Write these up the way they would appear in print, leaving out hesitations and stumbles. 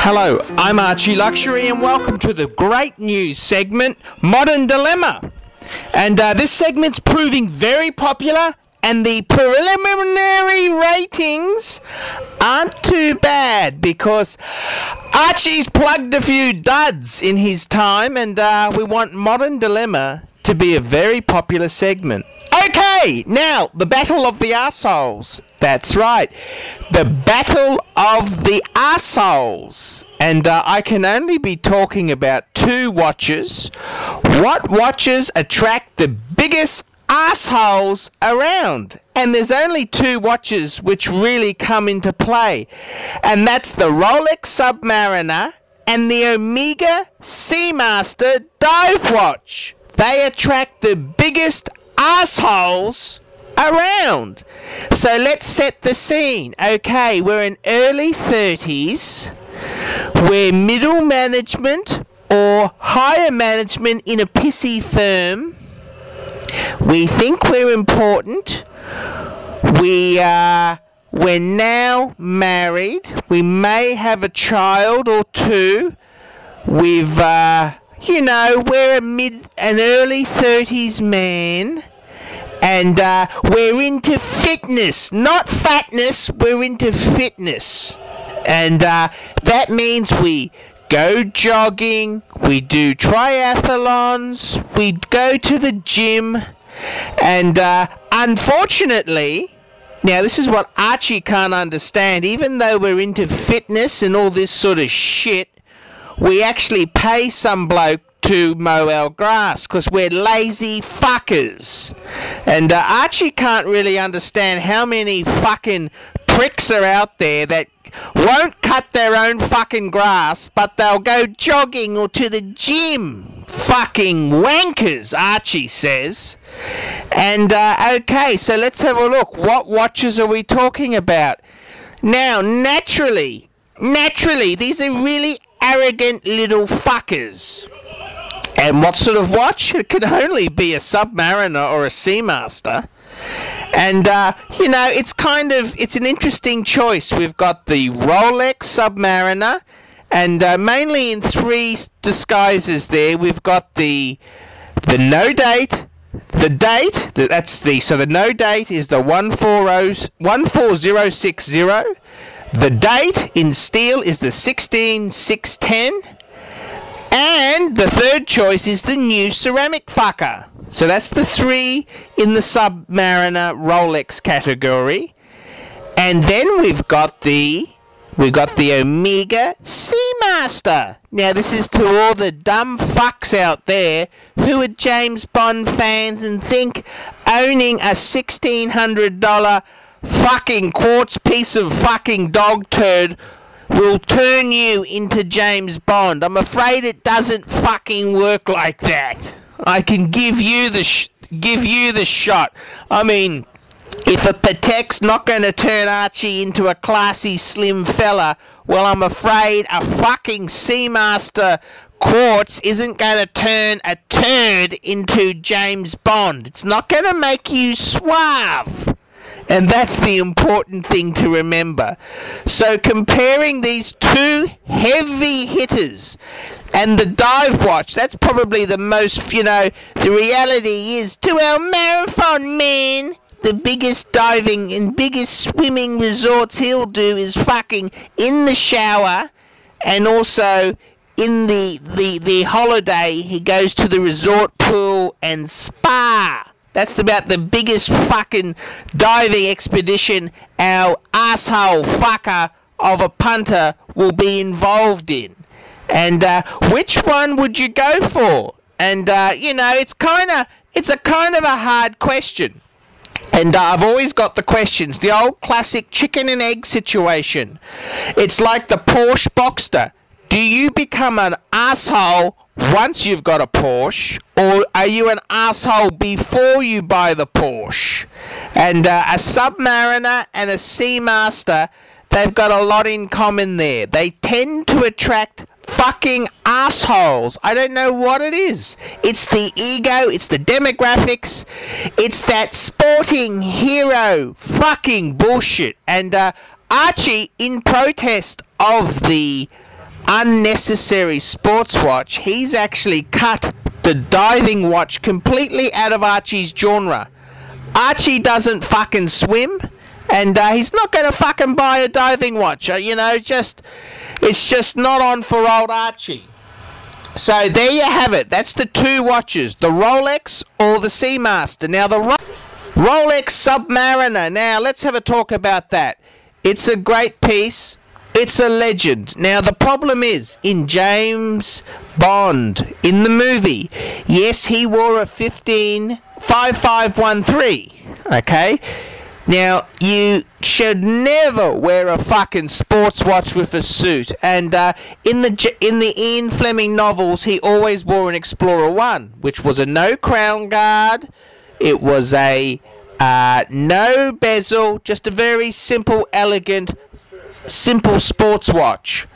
Hello, I'm ArchieLuxury and welcome to the great news segment, Modern Dilemma. And this segment's proving very popular and the preliminary ratings aren't too bad because Archie's plugged a few duds in his time and we want Modern Dilemma to be a very popular segment. Okay, now, the Battle of the Arseholes. That's right, the Battle of the Arseholes. And I can only be talking about two watches. What watches attract the biggest arseholes around? And there's only two watches which really come into play. And that's the Rolex Submariner and the Omega SeaMaster dive watch. They attract the biggest arseholes around. So let's set the scene. Okay, we're in early 30s. We're middle management or higher management in a pissy firm. We think we're important. We're now married. We may have a child or two. We've we're an early 30s man, and we're into fitness, not fatness, we're into fitness. And that means we go jogging, we do triathlons, we go to the gym, and unfortunately, now this is what Archie can't understand, even though we're into fitness and all this sort of shit, we actually pay some bloke to mow our grass because we're lazy fuckers. And Archie can't really understand how many fucking pricks are out there that won't cut their own fucking grass, but they'll go jogging or to the gym. Fucking wankers, Archie says. And okay, so let's have a look. What watches are we talking about? Now, naturally, these are really arrogant little fuckers. And what sort of watch? It could only be a Submariner or a SeaMaster. And, it's an interesting choice. We've got the Rolex Submariner, and mainly in three disguises there. We've got the no date, the date, so the no date is the 14060. The date in steel is the 16610. And the third choice is the new ceramic fucker. So that's the three in the Submariner Rolex category. And then we've got the Omega SeaMaster. Now this is to all the dumb fucks out there who are James Bond fans and think owning a $1,600 fucking quartz piece of fucking dog turd will turn you into James Bond. I'm afraid it doesn't fucking work like that. I can give you the shot. I mean, if a Patek's not going to turn Archie into a classy slim fella, well, I'm afraid a fucking SeaMaster quartz isn't going to turn a turd into James Bond. It's not going to make you suave. And that's the important thing to remember. So comparing these two heavy hitters and the dive watch, that's probably the most, the reality is to our marathon man, the biggest diving and biggest swimming resorts he'll do is fucking in the shower, and also in the holiday he goes to the resort pool and spa. That's about the biggest fucking diving expedition our asshole fucker of a punter will be involved in. And which one would you go for? And it's a kind of a hard question. And I've always got the questions, the old classic chicken and egg situation. It's like the Porsche Boxster. Do you become an asshole once you've got a Porsche, or are you an asshole before you buy the Porsche? And a Submariner and a SeaMaster, they've got a lot in common there. They tend to attract fucking assholes. I don't know what it is. It's the ego, it's the demographics, it's that sporting hero fucking bullshit. And Archie, in protest of the unnecessary sports watch, he's actually cut the diving watch completely out of Archie's genre. Archie doesn't fucking swim, and he's not going to fucking buy a diving watch. You know, it's just not on for old Archie. So there you have it. That's the two watches, the Rolex or the SeaMaster. Now the Rolex Submariner. Now let's have a talk about that. It's a great piece. It's a legend. Now the problem is, in James Bond, in the movie, yes, he wore a 5513. Okay? Now, you should never wear a fucking sports watch with a suit. And in the Ian Fleming novels, he always wore an Explorer 1, which was a no crown guard. It was a no bezel, just a very simple, elegant, simple sports watch.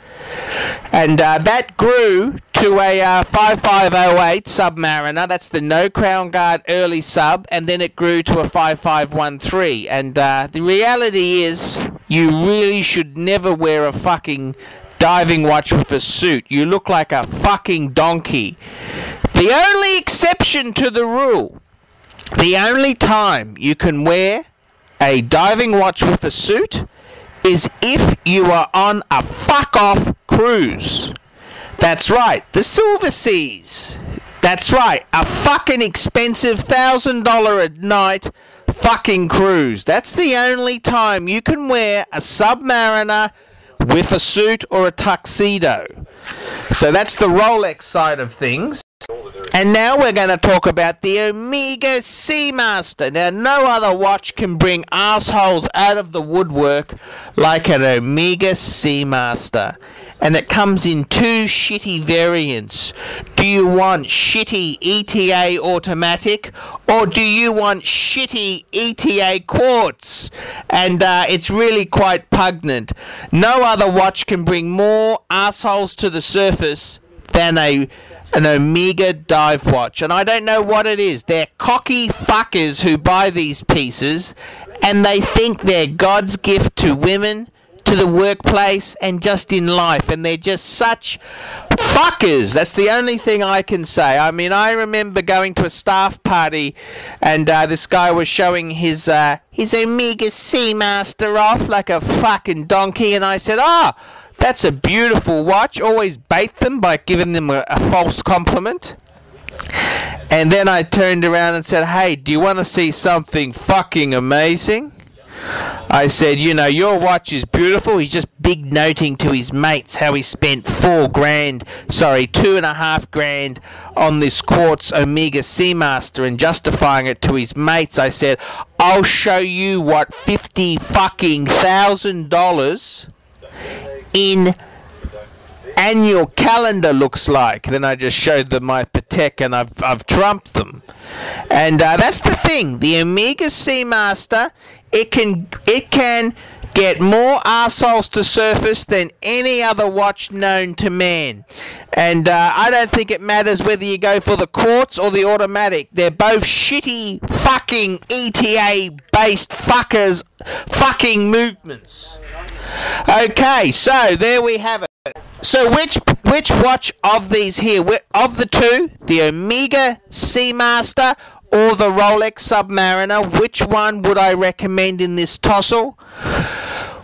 And that grew to a 5508 Submariner. That's the no crown guard early sub, and then it grew to a 5513. And the reality is, you really should never wear a fucking diving watch with a suit. You look like a fucking donkey. The only exception to the rule, the only time you can wear a diving watch with a suit, is if you are on a fuck-off cruise. That's right, the Silver Seas. That's right, a fucking expensive $1,000 a night fucking cruise. That's the only time you can wear a Submariner with a suit or a tuxedo. So that's the Rolex side of things. And now we're going to talk about the Omega SeaMaster. Now, no other watch can bring assholes out of the woodwork like an Omega SeaMaster. And it comes in two shitty variants. Do you want shitty ETA automatic, or do you want shitty ETA quartz? And it's really quite pungent. No other watch can bring more assholes to the surface than an Omega dive watch. And I don't know what it is. They're cocky fuckers who buy these pieces, and they think they're God's gift to women, to the workplace, and just in life. And they're just such fuckers. That's the only thing I can say. I mean, I remember going to a staff party, and this guy was showing his Omega SeaMaster off like a fucking donkey, and I said, "Oh, that's a beautiful watch." Always bait them by giving them a false compliment. And then I turned around and said, "Hey, do you want to see something fucking amazing?" I said, "You know, your watch is beautiful." He's just big noting to his mates how he spent $2.5 on this quartz Omega SeaMaster, and justifying it to his mates. I said, "I'll show you what $50,000 in annual calendar looks like." Then I just showed them my Patek, and I've trumped them. And that's the thing. The Omega SeaMaster, it can get more arseholes to surface than any other watch known to man. And I don't think it matters whether you go for the quartz or the automatic. They're both shitty fucking ETA based fuckers fucking movements. Okay, so there we have it. So which watch of these here, of the two, the Omega SeaMaster or the Rolex Submariner, which one would I recommend in this tussle?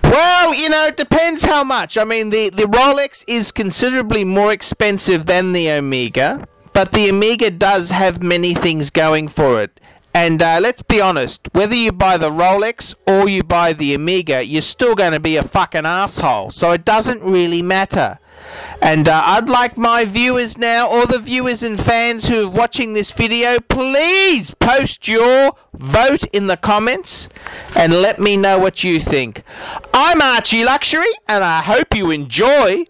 Well, you know, it depends how much. I mean, the Rolex is considerably more expensive than the Omega, but the Omega does have many things going for it. And let's be honest, whether you buy the Rolex or you buy the Omega, you're still going to be a fucking asshole. So it doesn't really matter. And I'd like my viewers now, all the viewers and fans who are watching this video, please post your vote in the comments and let me know what you think. I'm ArchieLuxury, and I hope you enjoy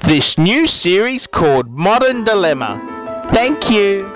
this new series called Modern Dilemma. Thank you.